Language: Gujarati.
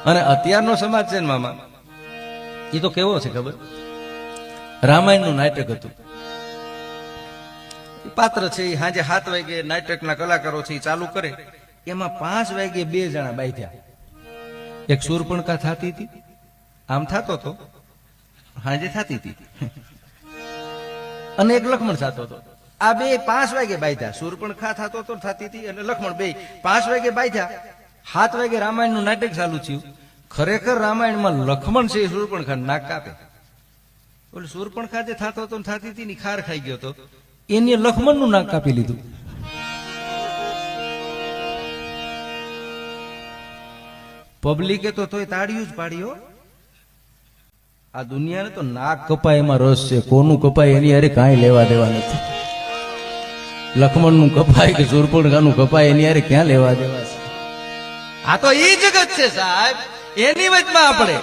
અને અત્યારનો સમાજ છે ને મામા, એ તો કેવો છે ખબર? રામાયણનું નાટક હતું. પાત્ર છે એ સાંજે 7 વાગે નાટકના કલાકારો છે એ ચાલુ કરે, એમાં 5 વાગે 2 જણા બાંધ્યા. એક શૂર્પણખા થતી હતી, આમ થતો હતો, સાંજે થતી હતી, અને એક લક્ષ્મણ થતો હતો. આ બે 5 વાગે બાંધ્યા. શૂર્પણખા થતો હતો થતી હતી, અને લક્ષ્મણ બે 5 વાગે બાંધ્યા. 7 વાગે રામાયણનું નાટક ચાલુ થયું. ખરેખર રામાયણમાં લક્ષ્મણ છે એ શૂર્પણખા નાક કાપે. ઓલે શૂર્પણખા જે થતો હતો થતી હતી ની ખાર ખાઈ ગયો હતો, એને લક્ષ્મણનું નાક કાપી લીધું. પબ્લિકે તો તોય તાળીયું જ પાડ્યો. આ દુનિયાને તો નાક કપાય એમાં રસ છે, કોનું કપાય એની હારે કાંઈ લેવા દેવા નથી. લક્ષ્મણનું કપાય કે શૂર્પણખાનું કપાય એની હારે ક્યાં લેવા દેવા છે? આ તો ઈ જગત છે સાહેબ, એની વચમાં આપણે